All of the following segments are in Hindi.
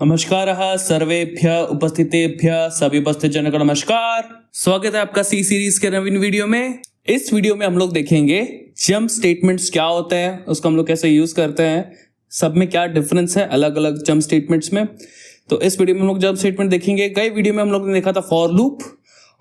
नमस्कारः सर्वेभ्यः उपस्थितेभ्यः सभी उपस्थित जनों को नमस्कार। स्वागत है आपका सी सीरीज के नवीन वीडियो में। इस वीडियो में हम लोग देखेंगे जंप स्टेटमेंट्स क्या होते हैं, उसको हम लोग कैसे यूज करते हैं, सब में क्या डिफरेंस है अलग अलग जंप स्टेटमेंट्स में। तो इस वीडियो में हम लोग जंप स्टेटमेंट देखेंगे। कई वीडियो में हम लोग ने देखा था फॉर लूप,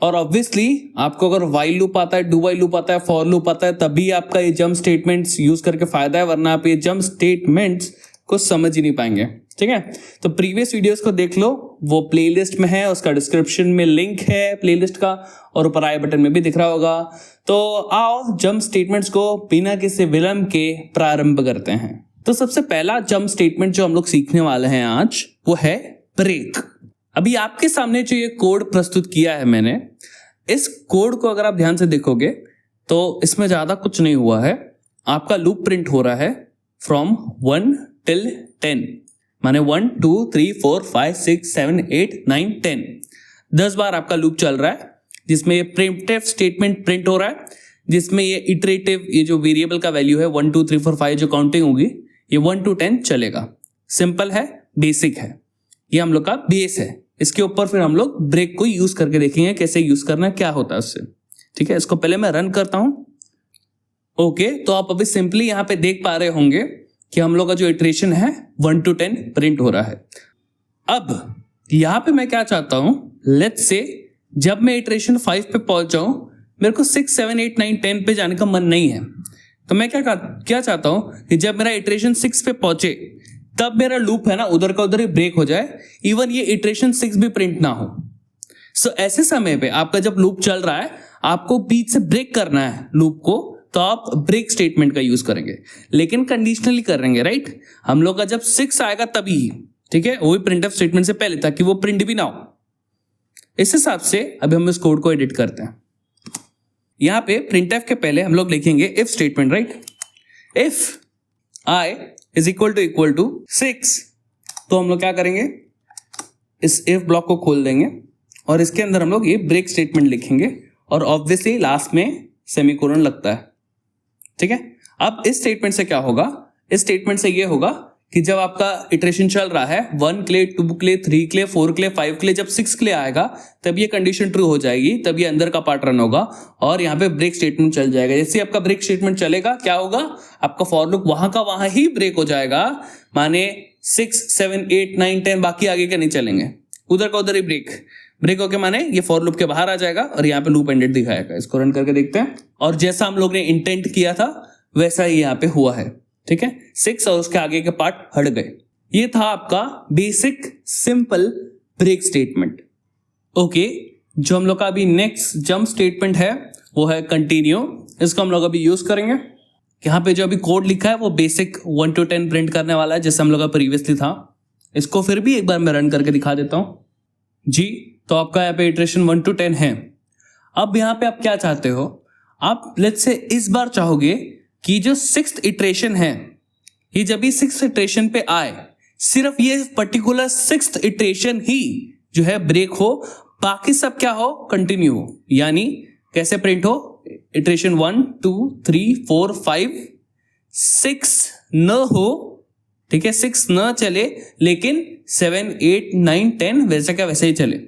और ऑब्वियसली आपको अगर वाइल लूप आता है, डू वाइल लूप आता है, फॉर लूप आता है, तभी आपका ये जंप स्टेटमेंट्स यूज करके फायदा है, वरना आप ये जंप स्टेटमेंट्स को समझ ही नहीं पाएंगे। ठीक है, तो प्रीवियस वीडियोस को देख लो, वो प्लेलिस्ट में है, उसका डिस्क्रिप्शन में लिंक है प्लेलिस्ट का, और ऊपर आई बटन में भी दिख रहा होगा। तो आओ जंप स्टेटमेंट्स को बिना किसी विलंब के प्रारंभ करते हैं। तो सबसे पहला जंप स्टेटमेंट जो हम लोग सीखने वाले हैं आज, वो है ब्रेक। अभी आपके सामने जो ये कोड प्रस्तुत किया है मैंने, इस कोड को अगर आप ध्यान से देखोगे तो इसमें ज्यादा कुछ नहीं हुआ है। आपका लूप प्रिंट हो रहा है फ्रॉम 1 till 10, माने 1 2 3 4 5 6 7 8 9 10, 10 बार आपका लूप चल रहा है, जिसमें ये प्रिंटफ स्टेटमेंट प्रिंट हो रहा है, जिसमें ये इटरेटिव, ये जो वेरिएबल का वैल्यू है 1 2 3 4 5 जो काउंटिंग होगी, ये 1 to 10 चलेगा। सिंपल है, बेसिक है, ये हम लोग का बेस है। इसके ऊपर फिर हम लोग ब्रेक को यूज करके देखेंगे कैसे यूज करना है, क्या होता है उससे। ठीक है, इसको पहले मैं रन करता हूं। ओके, तो आप अभी सिंपली यहां पे देख पा रहे होंगे कि हम लोग का जो इटरेशन है 1 to 10 प्रिंट हो रहा है। अब यहां पे मैं क्या चाहता हूं, लेट्स से जब मैं इटरेशन 5 पे पहुंच जाऊं, मेरे को 6 7 8 9 10 पे जाने का मन नहीं है, तो मैं क्या चाहता हूं कि जब मेरा इटरेशन 6 पे पहुंचे तब मेरा लूप है ना उधर का उधर ही ब्रेक हो जाए, इवन ये इटरेशन 6 भी प्रिंट ना हो। सो ऐसे समय पे आपका जब लूप चल रहा है, आपको बीच से ब्रेक करना है लूप को, तो आप ब्रेक स्टेटमेंट का यूज करेंगे, लेकिन कंडीशनली करेंगे। राइट, हम लोग का जब 6 आएगा तभी, ठीक है, वही प्रिंटफ स्टेटमेंट से पहले, ताकि वो प्रिंट भी ना हो। इस हिसाब से अभी हम इस कोड को एडिट करते हैं। यहां पे प्रिंटफ के पहले हम लोग लिखेंगे if statement. Right, if I is equal to 6, तो हम लोग क्या करेंगे, इस इफ ब्लॉक को खोल देंगे और इसके अंदर हम लोग ये ब्रेक स्टेटमेंट लिखेंगे, और ऑब्वियसली लास्ट में सेमीकोलन लगता है। ठीक है, अब इस स्टेटमेंट से क्या होगा, इस स्टेटमेंट से ये होगा कि जब आपका इटरेशन चल रहा है 1 के लिए, 2 के लिए, 3 के लिए, 4 के लिए, 5 के लिए, जब 6 के लिए आएगा तब ये कंडीशन ट्रू हो जाएगी, तब ये अंदर का पार्ट रन होगा और यहाँ पे ब्रेक स्टेटमेंट चल जाएगा। जैसे आपका ब्रेक स्टेटमेंट चलेगा, क्या होगा, आपका फॉर लूप वहां का वहां ही ब्रेक हो जाएगा, माने 6 7 8 9 10 बाकी आगे के नहीं चलेंगे, उधर का उधर ही ब्रेक होके माने ये फॉर लूप के बाहर आ जाएगा और यहाँ पे लूप एंडेड दिखाएगा। इसको रन करके देखते हैं, और जैसा हम लोग ने इंटेंट किया था वैसा ही यहाँ पे हुआ है। ठीक है, 6 और उसके आगे के पार्ट हट गए। ये था आपका basic simple break statement. Okay, जो हम लोग का अभी नेक्स्ट जंप स्टेटमेंट है वो है कंटिन्यू। इसको हम लोग अभी यूज करेंगे। यहाँ पे जो अभी कोड लिखा है वो बेसिक 1 to 10 प्रिंट करने वाला है, जैसे हम लोग का प्रीवियसली था। इसको फिर भी एक बार मैं रन करके दिखा देता हूं जी। तो आपका यहाँ पे इटरेशन 1 to 10 है। अब यहाँ पे आप क्या चाहते हो, आप लेट्स से इस बार चाहोगे कि जो 6th इटरेशन है, ये जब भी 6th इटरेशन पे आए, सिर्फ ये पर्टिकुलर 6th इटरेशन ही जो है ब्रेक हो, बाकी सब क्या हो, कंटिन्यू हो। यानी कैसे प्रिंट हो, इटरेशन 1 2 3 4 5 6 न हो, ठीक है, 6 न चले, लेकिन 7 8 9 10 वैसे क्या वैसे ही चले।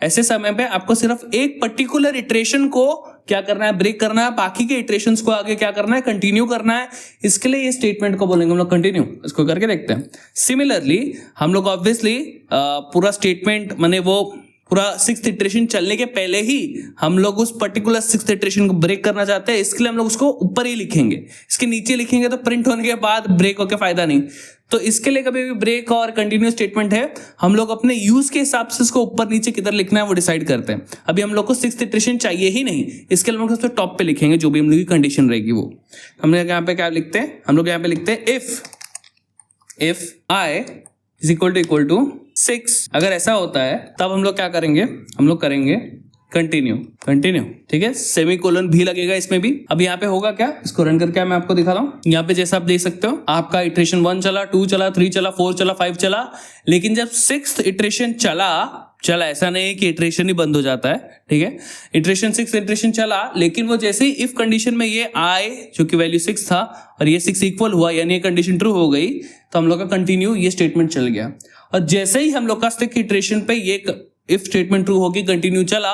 ऐसे समय पे आपको सिर्फ एक पर्टिकुलर इटरेशन को क्या करना है, ब्रेक करना है, बाकी के इटरेशंस को आगे क्या करना है, कंटिन्यू करना है। इसके लिए ये स्टेटमेंट को बोलेंगे हम लोग कंटिन्यू। इसको करके देखते हैं। सिमिलरली हम लोग ऑब्वियसली पूरा स्टेटमेंट माने वो पूरा 6th इटरेशन चलने के पहले ही हम लोग उस पर्टिकुलर 6th इटरेशन को ब्रेक करना चाहते हैं, इसके लिए हम लोग उसको ऊपर ही लिखेंगे। इसके नीचे लिखेंगे तो प्रिंट होने के बाद ब्रेक होकर फायदा नहीं। तो इसके लिए कभी भी ब्रेक और कंटिन्यू स्टेटमेंट है, हम लोग अपने यूज के हिसाब से इसको ऊपर नीचे किधर लिखना है वो डिसाइड करते हैं। अभी हम लोग को 6th इटरेशन चाहिए ही नहीं, इसके लिए हम लोग सबसे टॉप पे लिखेंगे जो भी हम लोग की कंडीशन रहेगी वो। हम लोग यहाँ पे क्या लिखते हैं, हम लोग यहाँ पे लिखते हैं if I is equal to 6। अगर ऐसा होता है तब हम लोग क्या करेंगे, हम लोग करेंगे कंटिन्यू। ठीक है, सेमीकोलन भी लगेगा इसमें भी। अब यहाँ पे होगा क्या, इसको रन करके मैं आपको दिखाता हूँ। यहाँ पे जैसा आप देख सकते हो, आपका इटरेशन 1 चला, 2 चला, 3 चला, 4 चला, 5 चला, लेकिन जब 6th इटरेशन चला, ऐसा नहीं है कि इटरेशन ही बंद हो जाता है। ठीक है, इटरेशन 6 इटरेशन चला, लेकिन वो जैसे ही इफ कंडीशन में ये आए जो कि वैल्यू 6 था और ये 6 इक्वल हुआ, यानी ये कंडीशन ट्रू हो गई, तो हम लोग का कंटिन्यू ये स्टेटमेंट चल गया। और जैसे ही हम लोग का स्टिक इटरेशन पे ये इफ स्टेटमेंट ट्रू होगी, कंटिन्यू चला,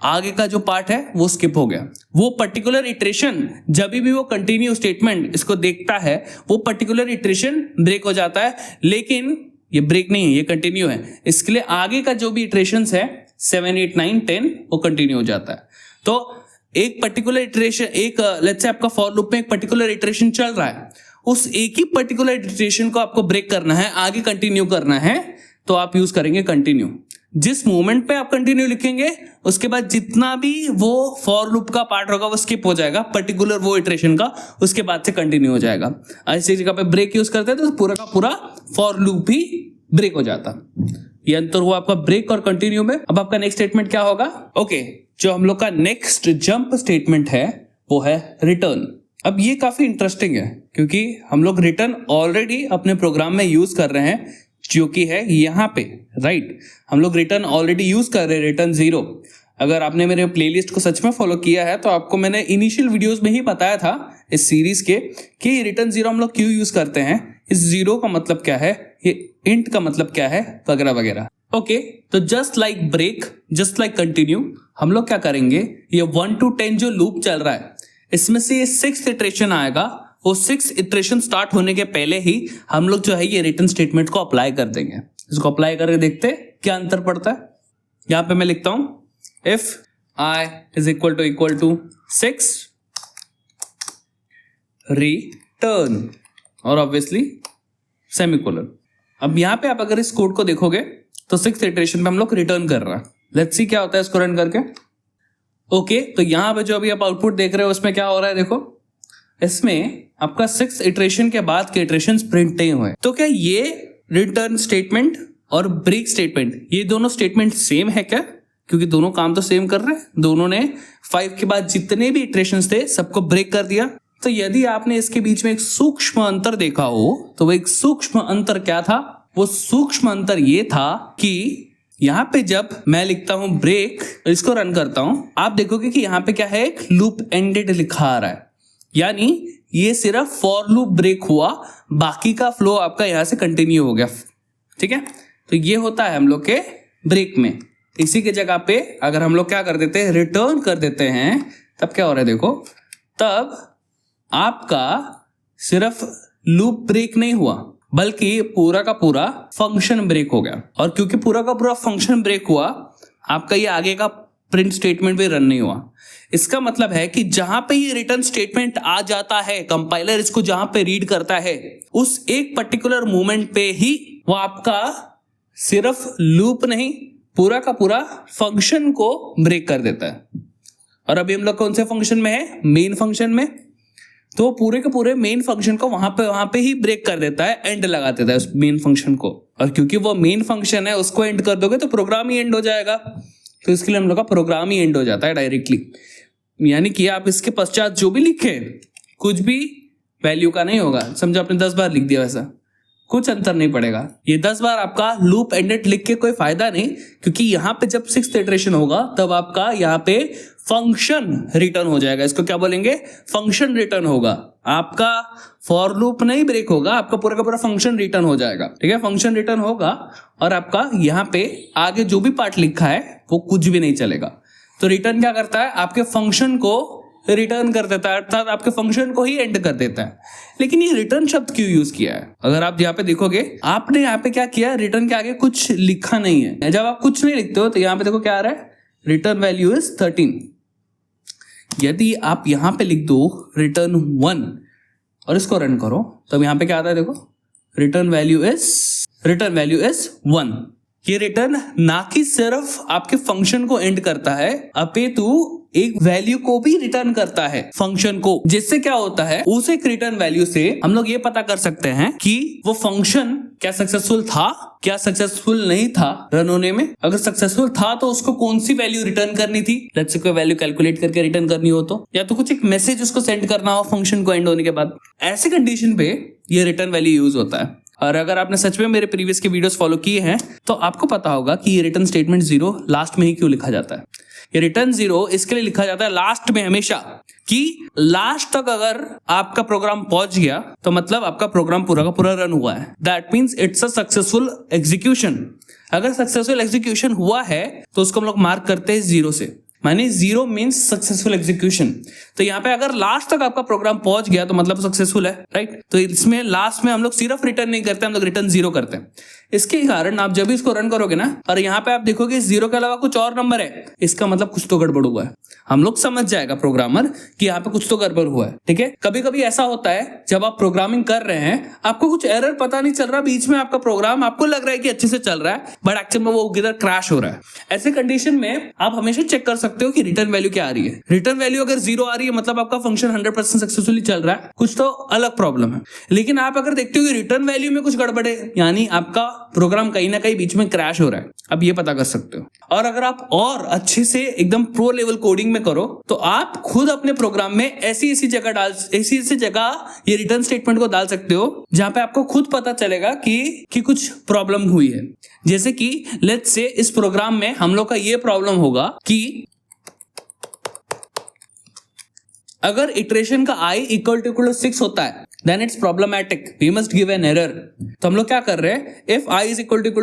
आगे का जो पार्ट है वो स्किप हो गया। वो पर्टिकुलर इटरेशन जब भी वो कंटिन्यू स्टेटमेंट इसको देखता है, वो पर्टिकुलर इटरेशन ब्रेक हो जाता है, लेकिन ये ब्रेक नहीं है, ये कंटिन्यू है। इसके लिए आगे का जो भी इटरेशंस है 7, 8, 9, 10 वो कंटिन्यू हो जाता है। तो एक पर्टिकुलर इटरेशन, एक लेट्स से आपका फॉर लूप में एक पर्टिकुलर इटरेशन चल रहा है, उस एक ही पर्टिकुलर इटरेशन को आपको ब्रेक करना है, आगे कंटिन्यू करना है, तो आप यूज करेंगे कंटिन्यू। जिस मोमेंट पे आप कंटिन्यू लिखेंगे उसके बाद जितना भी वो फॉर लूप का पार्ट होगा वो स्किप हो जाएगा, पर्टिकुलर वो इटरेशन का, उसके बाद से कंटिन्यू हो जाएगा। ऐसी जगह पे ब्रेक यूज करते हैं तो पूरा का पूरा फॉर लूप ही ब्रेक हो जाता। ये अंतर हुआ आपका ब्रेक और कंटिन्यू में। अब आपका नेक्स्ट स्टेटमेंट क्या होगा? ओके, जो हम लोग का नेक्स्ट जंप स्टेटमेंट है वो है रिटर्न। अब ये काफी इंटरेस्टिंग है क्योंकि हम लोग रिटर्न ऑलरेडी अपने प्रोग्राम में यूज कर रहे हैं, जो कि है यहाँ पे, राइट। हम लोग रिटर्न ऑलरेडी यूज कर रहे हैं, रिटर्न 0। अगर आपने मेरे प्लेलिस्ट को सच में फॉलो किया है तो आपको मैंने इनिशियल वीडियोस में ही बताया था इस सीरीज के कि रिटर्न 0 हम लोग क्यों यूज करते हैं, इस 0 का मतलब क्या है, ये इंट का मतलब क्या है, वगैरह वगैरह। ओके, तो just like break, just like continue, हम लोग क्या करेंगे, ये 1 to 10 जो लूप चल रहा है इसमें से ये 6th इटरेशन आएगा, वो 6th इटरेशन स्टार्ट होने के पहले ही हम लोग जो है ये रिटर्न स्टेटमेंट को अप्लाई कर देंगे। इसको अप्लाई करके देखते हैं क्या अंतर पड़ता है। यहां पे मैं लिखता हूं if I is equal to 6 return और ऑब्वियसली सेमीकोलन। अब यहां पे आप अगर इस कोड को देखोगे तो 6th इटरेशन पे हम लोग रिटर्न कर रहा है। लेट्स सी क्या होता है इसको रन करके। ओके, तो यहां पे जो अभी आप आउटपुट देख रहे हो उसमें क्या हो रहा है, देखो इसमें आपका 6th इटरेशन के बाद के इटरेशंस प्रिंट नहीं हुए। तो क्या ये रिटर्न स्टेटमेंट और ब्रेक स्टेटमेंट, ये दोनों स्टेटमेंट सेम है क्या? क्योंकि दोनों काम तो सेम कर रहे हैं, दोनों ने 5 के बाद जितने भी इटरेशंस थे सबको ब्रेक कर दिया। तो यदि आपने इसके बीच में एक सूक्ष्म अंतर देखा हो तो वो एक सूक्ष्म अंतर क्या था? वो सूक्ष्म अंतर ये था कि यहां पे जब मैं लिखता हूं ब्रेक, इसको रन करता हूं, आप देखोगे कि यहां पे क्या है, एक लूप एंडेड लिखा आ रहा है, यानी ये सिर्फ फॉर लूप ब्रेक हुआ, बाकी का फ्लो आपका यहां से कंटिन्यू हो गया। ठीक है, तो ये होता है हम लोग के ब्रेक में। इसी के जगह पे अगर हम लोग क्या कर देते हैं, रिटर्न कर देते हैं, तब क्या हो रहा है देखो, तब आपका सिर्फ लूप ब्रेक नहीं हुआ बल्कि पूरा का पूरा फंक्शन ब्रेक हो गया। और क्योंकि पूरा का पूरा फंक्शन ब्रेक हुआ, आपका ये आगे का प्रिंट स्टेटमेंट भी रन नहीं हुआ। इसका मतलब है कि जहां पे ये रिटर्न स्टेटमेंट आ जाता है, कंपाइलर इसको जहां पे रीड करता है, उस एक पर्टिकुलर मोमेंट पे ही वो आपका सिर्फ लूप नहीं, पूरा का पूरा फंक्शन को ब्रेक कर देता है। और अभी हम लोग कौन से फंक्शन में है, मेन फंक्शन में, तो पूरे के पूरे मेन फंक्शन को वहां पे ही ब्रेक कर देता है, एंड लगा देता है उस मेन फंक्शन को। और क्योंकि वो मेन फंक्शन है, उसको एंड कर दोगे तो प्रोग्राम ही एंड हो जाएगा। तो इसके लिए हम लोग का प्रोग्राम ही एंड हो जाता है डायरेक्टली। यानी कि आप इसके पश्चात जो भी लिखे कुछ भी वैल्यू का नहीं होगा। समझो आपने 10 बार लिख दिया, वैसा कुछ अंतर नहीं पड़ेगा। ये 10 बार आपका लूप एंडेड लिख के कोई फायदा नहीं, क्योंकि यहां पे जब 6th इटरेशन होगा तब आपका यहाँ पे फंक्शन रिटर्न हो जाएगा। इसको क्या बोलेंगे, फंक्शन रिटर्न होगा। आपका फॉर लूप नहीं ब्रेक होगा, आपका पूरा का पूरा फंक्शन रिटर्न हो जाएगा। ठीक है, फंक्शन रिटर्न होगा और आपका यहाँ पे आगे जो भी पार्ट लिखा है वो कुछ भी नहीं चलेगा। तो रिटर्न क्या करता है, आपके फंक्शन को रिटर्न कर देता है, अर्थात आपके फंक्शन को ही एंड कर देता है। लेकिन ये रिटर्न शब्द क्यों यूज किया है? अगर आप यहाँ पे देखोगे, आपने यहाँ पे क्या किया, रिटर्न के आगे कुछ लिखा नहीं है। जब आप कुछ नहीं लिखते हो तो यहाँ पे देखो क्या आ रहा है, रिटर्न वैल्यू इज 13। यदि आप यहाँ पे लिख दो रिटर्न 1 और इसको रन करो, तब यहाँ पे क्या आता है देखो, रिटर्न वैल्यू इज 1। ये रिटर्न ना कि सिर्फ आपके फंक्शन को एंड करता है, अपितु एक वैल्यू को भी रिटर्न करता है फंक्शन को। जिससे क्या होता है, उस एक रिटर्न वैल्यू से हम लोग ये पता कर सकते हैं कि वो फंक्शन क्या सक्सेसफुल था, क्या सक्सेसफुल नहीं था रन होने में। अगर सक्सेसफुल था तो उसको कौन सी वैल्यू रिटर्न करनी थी, लेट्स से कोई वैल्यू कैलकुलेट करके रिटर्न करनी हो तो, या तो कुछ एक मैसेज उसको सेंड करना हो फंक्शन को एंड होने के बाद। ऐसे कंडीशन पे ये रिटर्न वैल्यू यूज होता है। और अगर आपने सच में मेरे प्रीवियस के वीडियोस फॉलो किए हैं तो आपको पता होगा कि ये रिटर्न स्टेटमेंट 0 लास्ट में ही क्यों लिखा जाता है। ये रिटर्न 0 इसके लिए लिखा जाता है लास्ट में हमेशा, कि लास्ट तक अगर आपका प्रोग्राम पहुंच गया तो मतलब आपका प्रोग्राम पूरा का पूरा रन हुआ है। That means it's a successful execution. अगर सक्सेसफुल एग्जीक्यूशन हुआ है तो उसको हम लोग मार्क करते हैं 0 से, माने 0 मीन्स सक्सेसफुल एग्जीक्यूशन। तो यहाँ पे अगर लास्ट तक आपका प्रोग्राम पहुंच गया तो मतलब सक्सेसफुल है, राइट। तो इसमें लास्ट में हम लोग सिर्फ रिटर्न नहीं करते, हम लोग रिटर्न 0 करते हैं। इसके कारण आप जब भी इसको रन करोगे ना और यहाँ पे आप देखोगे 0 के अलावा कुछ और नंबर है, इसका मतलब कुछ तो गड़बड़ हुआ है। हम लोग समझ जाएगा प्रोग्रामर कि यहाँ पे कुछ तो गड़बड़ हुआ है, ठीक है। कभी कभी ऐसा होता है जब आप प्रोग्रामिंग कर रहे हैं, आपको कुछ एरर पता नहीं चल रहा, बीच में आपका प्रोग्राम आपको लग रहा है कि अच्छे से चल रहा है, बट एक्चुअल में वो किधर क्रैश हो रहा है। ऐसे कंडीशन में आप हमेशा चेक कर सकते हो कि रिटर्न वैल्यू क्या आ रही है। रिटर्न वैल्यू अगर 0 आ रही है मतलब आपका फंक्शन 100% सक्सेसफुली चल रहा है, कुछ तो अलग प्रॉब्लम है। लेकिन आप अगर देखते हो कि रिटर्न वैल्यू में कुछ गड़बड़ है, यानी आपका प्रोग्राम कहीं ना कहीं बीच में क्रैश हो रहा है, अब ये पता कर सकते हो। और अगर आप और अच्छे से एकदम प्रो लेवल कोडिंग में करो तो आप खुद अपने प्रोग्राम में ऐसी जगह ये रिटर्न स्टेटमेंट को डाल सकते हो जहां पे आपको खुद पता चलेगा कि कुछ प्रॉब्लम हुई है। जैसे कि लेट्स से इस प्रोग्राम में हम लोग का ये प्रॉब्लम होगा कि अगर इटरेशन का i = 6 होता है then it's problematic, we must give an error। तो हम लोग क्या कर रहे हैं, if i =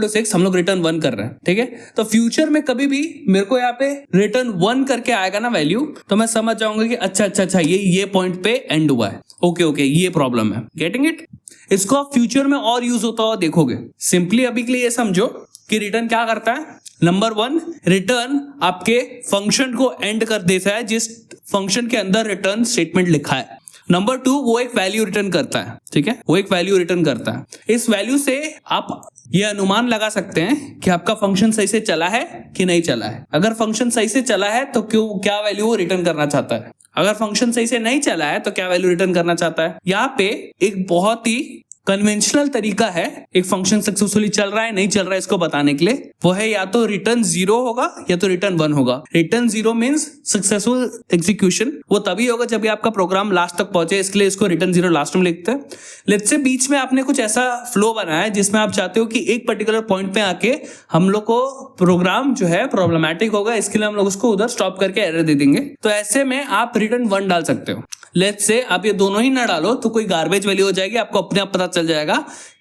6 हम लोग रिटर्न 1 कर रहे हैं, ठीक है। तो फ्यूचर में कभी भी मेरे को यहाँ पे रिटर्न 1 करके आएगा ना वैल्यू, तो मैं समझ जाऊंगा कि अच्छा ये पॉइंट पे एंड हुआ है, ओके ये प्रॉब्लम है। Getting it? इसको आप फ्यूचर में और यूज होता हुआ देखोगे। सिंपली अभी के लिए ये समझो कि रिटर्न क्या करता है। नंबर 1, रिटर्न आपके फंक्शन को एंड कर देता है जिस फंक्शन के अंदर रिटर्न स्टेटमेंट लिखा है। नंबर 2, वो एक वैल्यू रिटर्न करता है, ठीक है, वो एक वैल्यू रिटर्न करता है। इस वैल्यू से आप ये अनुमान लगा सकते हैं कि आपका फंक्शन सही से चला है कि नहीं चला है। अगर फंक्शन सही से चला है तो क्या वैल्यू वो रिटर्न करना चाहता है, अगर फंक्शन सही से नहीं चला है तो क्या वैल्यू रिटर्न करना चाहता है। यहाँ पे एक बहुत ही कन्वेंशनल तरीका है एक फंक्शन सक्सेसफुली चल रहा है नहीं चल रहा है इसको बताने के लिए, वो है या तो रिटर्न 0 होगा या तो रिटर्न 1 होगा। रिटर्न 0 मींस सक्सेसफुल एग्जीक्यूशन, वो तभी होगा जब भी आपका प्रोग्राम लास्ट तक पहुंचे, इसके लिए इसको रिटर्न 0 लास्ट में लिखते हैं। लेट्स से बीच में आपने कुछ ऐसा फ्लो बनाया है जिसमें आप चाहते हो कि एक पर्टिकुलर पॉइंट पे आके हम लोग को प्रोग्राम जो है प्रॉब्लमैटिक होगा, इसके लिए हम लोग उसको उधर स्टॉप करके एरर दे देंगे। तो ऐसे में आप रिटर्न 1 डाल सकते हो। लेट्स से आप ये दोनों ही ना डालो तो कोई गार्बेज वैल्यू हो जाएगी, आपको अपने आप पता चल जाएगा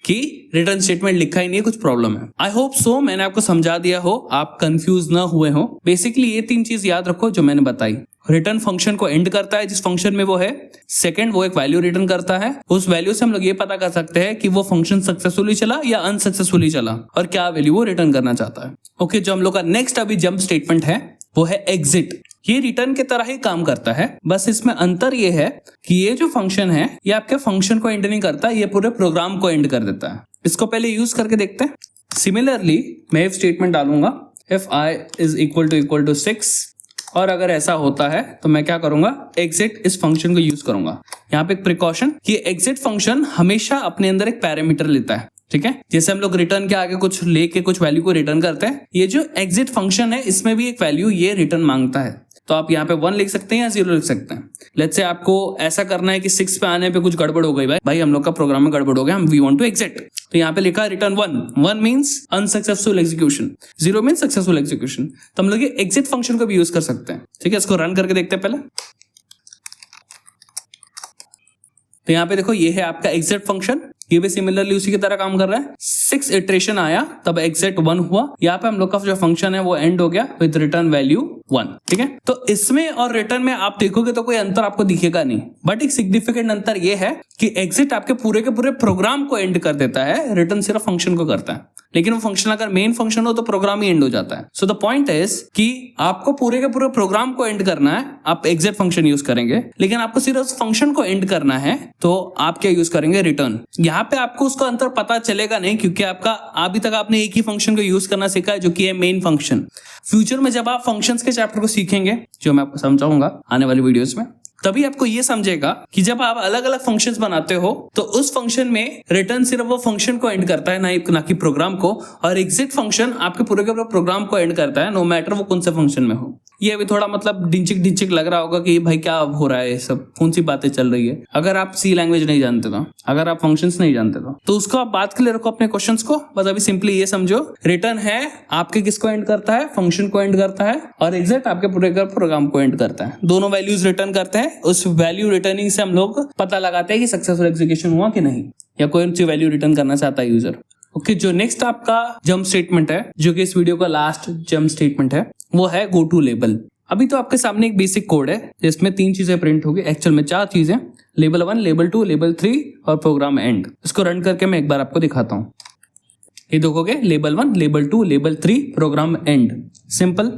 कि रिटर्न स्टेटमेंट लिखा ही नहीं है, कुछ प्रॉब्लम है। आई होप सो मैंने आपको समझा दिया हो, आप कंफ्यूज ना हुए हो। बेसिकली ये 3 चीज याद रखो जो मैंने बताई। रिटर्न फंक्शन को एंड करता है जिस फंक्शन में वो है। सेकंड, वो एक वैल्यू रिटर्न करता है, उस वैल्यू से हम लोग ये पता कर सकते हैं कि वो फंक्शन सक्सेसफुली चला या अनसक्सेसफुली चला और क्या वैल्यू वो रिटर्न करना चाहता है। ओके, जो हम लोग का नेक्स्ट अभी जंप स्टेटमेंट है वो है एग्जिट। ये रिटर्न की तरह ही काम करता है, बस इसमें अंतर ये है कि ये जो फंक्शन है ये आपके फंक्शन को एंड नहीं करता, ये पूरे प्रोग्राम को एंड कर देता है। इसको पहले यूज करके देखते हैं। सिमिलरली मैं इफ स्टेटमेंट डालूंगा if i = 6 और अगर ऐसा होता है तो मैं क्या करूंगा, एग्जिट इस फंक्शन को यूज करूंगा। यहाँ पे एक प्रिकॉशन कि एग्जिट फंक्शन हमेशा अपने अंदर एक पैरामीटर लेता है, ठीक है। जैसे हम लोग रिटर्न के आगे कुछ लेके कुछ वैल्यू को रिटर्न करते हैं, ये जो एग्जिट फंक्शन है इसमें भी एक वैल्यू ये रिटर्न मांगता है। तो आप यहाँ पे 1 लिख सकते हैं या 0 लिख सकते हैं। लेट्स से आपको ऐसा करना है कि 6 पे आने पे कुछ गड़बड़ हो गई, भाई हम लोग का प्रोग्राम में गड़बड़ हो गया, हम वी वांट टू एग्जिट। तो यहाँ पे लिखा return 1 means unsuccessful execution, 0 means successful execution. तो हम लोग ये एग्जिट फंक्शन को भी यूज कर सकते हैं, ठीक है। इसको रन करके देखते हैं पहले। तो यहाँ पे देखो ये है आपका एग्जिट फंक्शन, ये भी सिमिलरली उसी की तरह काम कर रहा है। 6 इटरेशन आया तब एग्जिट 1 हुआ। यहाँ पे हम लोग का जो फंक्शन है वो एंड हो गया विद रिटर्न वैल्यू 1, ठीक है। तो इसमें और रिटर्न में आप देखोगे तो कोई अंतर आपको दिखेगा नहीं, बट एक सिग्निफिकेंट अंतर ये है कि एग्जिट आपके पूरे के पूरे प्रोग्राम को एंड कर देता है, रिटर्न सिर्फ फंक्शन को करता है। लेकिन वो फंक्शन अगर मेन फंक्शन हो तो प्रोग्राम ही एंड हो जाता है। सो द पॉइंट इज कि आपको पूरे के पूरे प्रोग्राम को एंड करना है, आप एग्जिट फंक्शन यूज करेंगे। लेकिन आपको सिर्फ उस फंक्शन को एंड करना है तो आप क्या यूज करेंगे, रिटर्न। यहाँ पे आपको उसका अंतर पता चलेगा नहीं क्योंकि अभी तक आपने एक ही फंक्शन को यूज करना सीखा है जो कि है मेन फंक्शन। फ्यूचर में जब आप फंक्शंस के चैप्टर को सीखेंगे जो मैं आपको समझाऊंगा आने वाली वीडियोस में, तभी आपको ये समझेगा कि जब आप अलग अलग फंक्शंस बनाते हो तो उस फंक्शन में रिटर्न सिर्फ वो फंक्शन को एंड करता है ना कि प्रोग्राम को, और एग्जिट फंक्शन आपके पूरे के पूरे प्रोग्राम को एंड करता है नो मैटर वो कौन से फंक्शन में हो। ये अभी थोड़ा मतलब डिंचिक लग रहा होगा कि भाई क्या हो रहा है, ये सब कौन सी बातें चल रही है। अगर आप सी लैंग्वेज नहीं जानते तो, अगर आप फंक्शंस नहीं जानते तो उसको आप बात के लिए रखो अपने क्वेश्चंस को। बस अभी सिंपली ये समझो, रिटर्न है आपके किसको एंड करता है, फंक्शन को एंड करता है, और एग्जैक्ट आपके पूरे प्रोग्राम को एंड करता है। दोनों वैल्यूज रिटर्न करते हैं। उस वैल्यू रिटर्निंग से हम लोग पता लगाते हैं कि सक्सेसफुल एग्जीक्यूशन हुआ कि नहीं, या कोई सी वैल्यू रिटर्न करना चाहता है यूजर। ओके, जो नेक्स्ट आपका जंप स्टेटमेंट है, जो कि इस वीडियो का लास्ट जंप स्टेटमेंट है, वो है गो टू लेबल। अभी तो आपके सामने एक बेसिक कोड है जिसमें 3 चीजें प्रिंट होगी, एक्चुअल में 4 चीजें, लेबल 1, लेबल 2, लेबल 3 और प्रोग्राम एंड। इसको रन करके मैं एक बार आपको दिखाता हूं। ये देखोगे, label 1, label 2, label 3, program end, simple.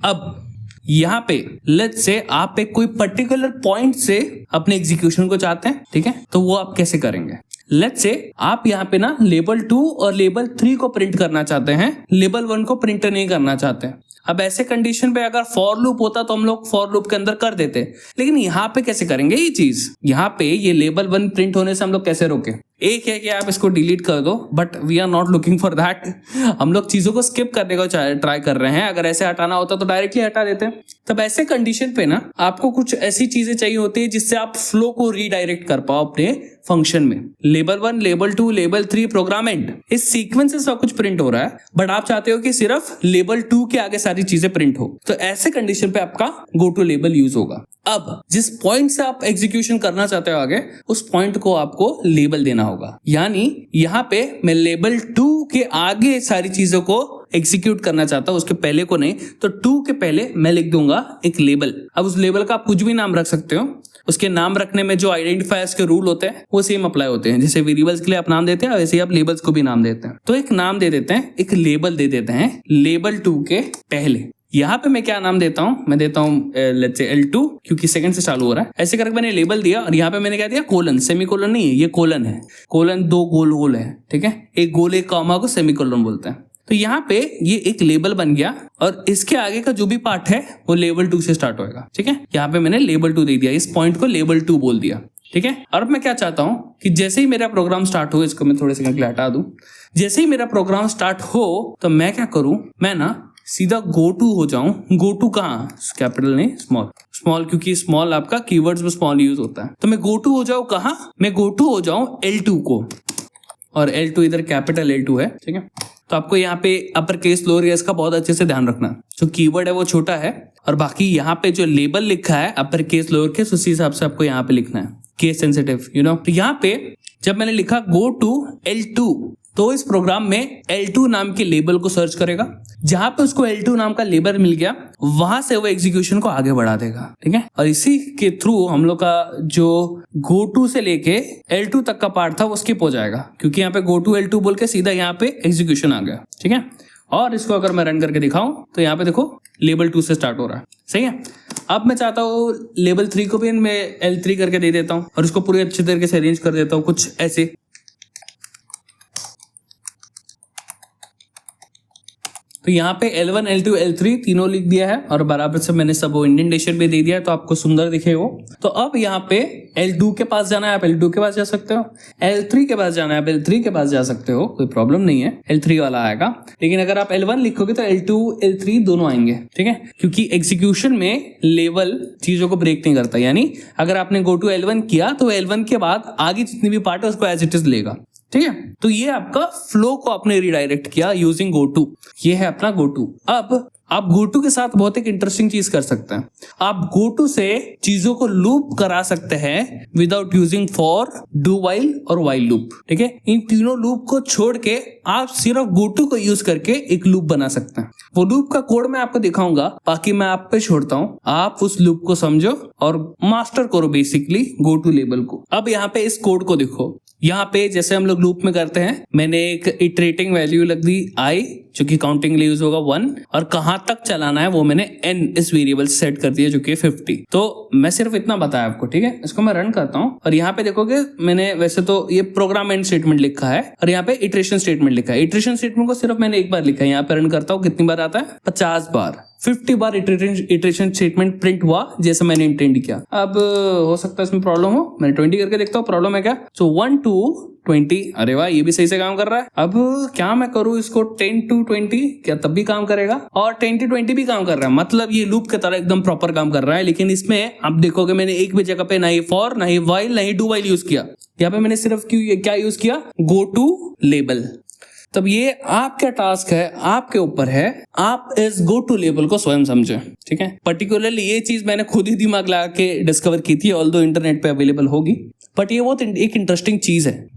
अब यहाँ पे लेट्स से आप एक कोई पर्टिकुलर पॉइंट से अपने एग्जीक्यूशन को चाहते हैं, ठीक है, तो वो आप कैसे करेंगे। लेट्स से आप यहाँ पे ना लेबल 2 और लेबल 3 को प्रिंट करना चाहते हैं, लेबल 1 को प्रिंट नहीं करना चाहते हैं। अब ऐसे कंडीशन पे अगर फॉर लूप होता तो हम लोग फॉर लूप के अंदर कर देते, लेकिन यहाँ पे कैसे करेंगे ये चीज। यहाँ पे ये लेबल 1 प्रिंट होने से हम लोग कैसे रोके। एक है कि आप इसको डिलीट कर दो, but we are not looking for that. हम लोग चीजों को स्किप करने को ट्राई कर रहे हैं। अगर ऐसे हटाना होता तो डायरेक्टली हटा देते। तब ऐसे कंडीशन पे ना आपको कुछ ऐसी चीजें चाहिए होती है जिससे आप फ्लो को रीडायरेक्ट कर पाओ अपने फंक्शन में। Label 1, label 2, label 3, program end, इस सीक्वेंस से सब कुछ प्रिंट हो रहा है, बट आप चाहते हो कि सिर्फ लेबल 2 के आगे सारी चीजें प्रिंट हो। तो ऐसे कंडीशन पे आपका गो टू लेबल यूज होगा। अब जिस पॉइंट से आप एग्जीक्यूशन करना चाहते हो आगे, उस पॉइंट को आपको लेबल देना होगा। यानी यहाँ पे मैं लेबल 2 के आगे सारी चीजों को एग्जीक्यूट करना चाहता हूं, उसके पहले को नहीं। तो 2 के पहले मैं लिख दूंगा एक लेबल। अब उस लेबल का आप कुछ भी नाम रख सकते हो। उसके नाम रखने में जो आइडेंटिफायर्स के रूल होते हैं वो सेम अप्लाई होते हैं। जैसे वेरिएबल्स के लिए आप नाम देते हैं, वैसे ही आप लेबल्स को भी नाम देते हैं। तो एक नाम दे देते हैं, एक लेबल दे देते हैं लेबल 2 के पहले। यहाँ पे मैं क्या नाम देता हूँ, मैं देता हूँ लेट्स से L2, क्योंकि सेकंड से चालू हो रहा है। ऐसे करके मैंने लेबल दिया और यहाँ पे मैंने क्या दिया, कोलन। सेमी कोलन नहीं है, ये कोलन है। कोलन 2 गोल गोल है, ठीक है। एक गोल एक कॉमा को सेमी कोलन बोलते हैं। तो यहाँ पे ये एक लेबल बन गया और इसके आगे का जो भी पार्ट है वो लेबल 2 से स्टार्ट होएगा, ठीक है। यहाँ पे मैंने लेबल 2 दे दिया, इस पॉइंट को लेबल 2 बोल दिया, ठीक है। और मैं क्या चाहता हूं कि जैसे ही मेरा प्रोग्राम स्टार्ट हो, इसको मैं थोड़े सेकंड के लिए हटा दूं। जैसे ही मेरा प्रोग्राम स्टार्ट हो तो मैं क्या करूं, मैं ना सीधा गो टू हो जाऊं। गो टू कहां, कैपिटल नहीं स्मॉल, स्मॉल क्योंकि स्मॉल आपका कीवर्ड्स में स्मॉल यूज होता है। तो मैं गो टू हो जाऊं कहां, मैं गो टू हो जाऊं L2 को, और L2 इधर कैपिटल L2 है, ठीक है। तो आपको यहाँ पे अपर केस लोअर केस का बहुत अच्छे से ध्यान रखना। जो कीवर्ड है वो छोटा है और बाकी यहाँ पे जो लेबल लिखा है अपर केस लोअर केस, उसी हिसाब से आपको यहाँ पे लिखना है, केस सेंसिटिव, यू नो। तो यहाँ पे जब मैंने लिखा गो टू L2, तो इस प्रोग्राम में L2 नाम के लेबल को सर्च करेगा। जहां पे उसको L2 नाम का लेबल मिल गया, वहां से वो एग्जीक्यूशन को आगे बढ़ा देगा, ठीक है। और इसी के थ्रू हम लोग का जो गो टू से लेके L2 तक का पार्ट था वो स्किप हो जाएगा, क्योंकि यहाँ पे गो टू L2 बोल के सीधा यहाँ पे एग्जीक्यूशन आ गया, ठीक है। और इसको अगर मैं रन करके दिखाऊं तो यहाँ पे देखो लेबल 2 से स्टार्ट हो रहा है, सही है। अब मैं चाहता हूँ लेबल 3 को भी मैं L3 करके दे देता हूँ और इसको पूरे अच्छे तरीके से अरेंज कर देता हूँ, कुछ ऐसे। तो यहाँ पे L1, L2, L3 तीनों लिख दिया है और बराबर से मैंने सब इंडेंटेशन भी दे दिया है, तो आपको सुंदर दिखे वो। तो अब यहाँ पे L2 के पास जाना है, आप L2 के पास जा सकते हो। L3 के पास जाना है, आप L3 के पास जा सकते हो, कोई प्रॉब्लम नहीं है, L3 वाला आएगा। लेकिन अगर आप L1 लिखोगे तो L2, L3 दोनों आएंगे, ठीक है, क्योंकि एग्जीक्यूशन में लेवल चीजों को ब्रेक नहीं करता। यानी अगर आपने गो टू L1 किया तो L1 के बाद आगे जितनी भी पार्ट है उसको एज इट इज लेगा, ठीक है। तो ये आपका फ्लो को आपने रिडायरेक्ट किया यूजिंग गो टू। ये है अपना गो टू। अब आप गो टू के साथ बहुत एक इंटरेस्टिंग चीज कर सकते हैं। आप गो टू से चीजों को लूप करा सकते हैं without using for, do while और वाइल लूप, ठीक है। इन तीनों लूप को छोड़ के आप सिर्फ गो टू को यूज करके एक लूप बना सकते हैं। वो लूप का कोड मैं आपको दिखाऊंगा, बाकी मैं आप पे छोड़ता हूँ, आप उस लूप को समझो और मास्टर करो बेसिकली गो टू लेबल को। अब यहाँ पे इस कोड को देखो, यहाँ पे जैसे हम लोग लूप में करते हैं, मैंने एक इटरेटिंग वैल्यू लग दी I, जो कि काउंटिंग लिए यूज होगा 1, और कहां तक चलाना है वो मैंने n इस वेरिएबल से सेट कर दिया जो कि 50। तो मैं सिर्फ इतना बताया आपको, ठीक है। इसको मैं रन करता हूं और यहाँ पे देखोगे मैंने वैसे तो ये प्रोग्राम एंड स्टेटमेंट लिखा है और यहाँ पे इटरेशन स्टेटमेंट लिखा है। इटरेशन स्टेटमेंट को सिर्फ मैंने एक बार लिखा है। यहाँ पे रन करता हूँ, कितनी बार आता है, 50 बार। 50 बार इटरेशन स्टेटमेंट प्रिंट हुआ जैसे मैंने इंटेंड किया। अब हो सकता है इसमें प्रॉब्लम हो, मैंने 20 करके देखता हूँ प्रॉब्लम है क्या। सो 1 to 20, अरे वाह ये भी सही से काम कर रहा है। अब क्या मैं करूँ इसको 10 to 20, क्या तब भी काम करेगा, और 10 to 20 भी काम कर रहा है, मतलब ये लूप की तरह एकदम प्रॉपर काम कर रहा है। लेकिन इसमें आप देखोगे मैंने एक भी जगह पे ना ही फॉर, ना ही वाइल, ना ही डू वाइल यूज किया। यहाँ पे मैंने सिर्फ क्या यूज किया, गो टू लेबल। तब ये आपका टास्क है, आपके ऊपर है, आप इस गो टू लेबल को स्वयं समझे, ठीक है। पर्टिकुलरली ये चीज मैंने खुद ही दिमाग लगा के डिस्कवर की थी, ऑल्दो इंटरनेट पे अवेलेबल होगी, बट ये बहुत एक इंटरेस्टिंग चीज है।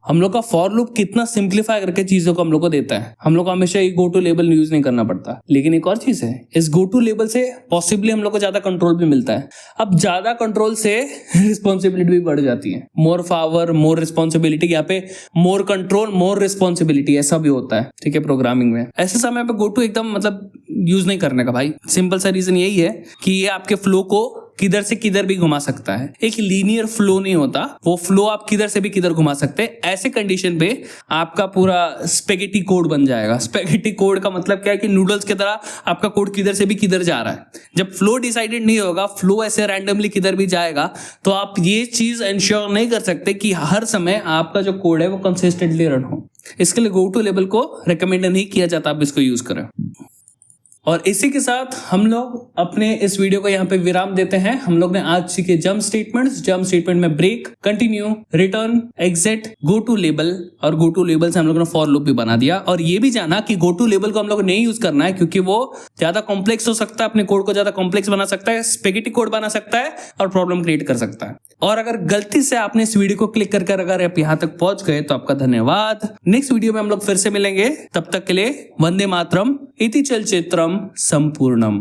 हम लोग का फॉर लूप कितना सिंप्लीफाई करके चीजों को हम लोग को देता है। हम लोग को हमेशा ये गो टू लेबल यूज नहीं करना पड़ता। लेकिन एक और चीज है, इस गो टू लेबल से पॉसिबली हम लोग को ज्यादा कंट्रोल भी मिलता है। अब ज्यादा कंट्रोल से रिस्पॉन्सिबिलिटी भी बढ़ जाती है। मोर पावर मोर रिस्पॉन्सिबिलिटी, यहाँ पे मोर कंट्रोल मोर रिस्पॉन्सिबिलिटी, ऐसा भी होता है, ठीक है, प्रोग्रामिंग में। ऐसे समय पे गो टू एकदम मतलब यूज नहीं करने का भाई। सिंपल सा रीजन यही है कि ये आपके फ्लो को किधर से किधर भी घुमा सकता है। एक लीनियर फ्लो नहीं होता, वो फ्लो आप किधर से भी किधर घुमा सकते हैं। ऐसे कंडीशन पे आपका पूरा स्पेगेटी कोड बन जाएगा। स्पेगेटी कोड का मतलब क्या है कि नूडल्स की तरह आपका कोड किधर से भी किधर जा रहा है। जब फ्लो डिसाइडेड नहीं होगा, फ्लो ऐसे रैंडमली किधर भी जाएगा, तो आप ये चीज इंश्योर नहीं कर सकते कि हर समय आपका जो कोड है वो कंसिस्टेंटली रन हो। इसके लिए गो टू लेबल को रिकमेंड नहीं किया जाता, आप इसको यूज करें। और इसी के साथ हम लोग अपने इस वीडियो को यहाँ पे विराम देते हैं। हम लोग ने आज सीखे जंप स्टेटमेंट में break, continue, return, exit, go to label, और गो टू लेबल से हम लोग ने फॉर लूप भी बना दिया। और ये भी जाना कि गो टू लेबल को हम लोग नहीं यूज करना है, क्योंकि वो ज्यादा कॉम्प्लेक्स हो सकता है, अपने कोड को ज्यादा कॉम्प्लेक्स बना सकता है, स्पेगेटी कोड बना सकता है और प्रॉब्लम क्रिएट कर सकता है। और अगर गलती से आपने इस वीडियो को क्लिक कर अगर आप यहाँ तक पहुंच गए तो आपका धन्यवाद। नेक्स्ट वीडियो में हम लोग फिर से मिलेंगे, तब तक के लिए वंदे मातरम, इति चलचित्रम संपूर्णम।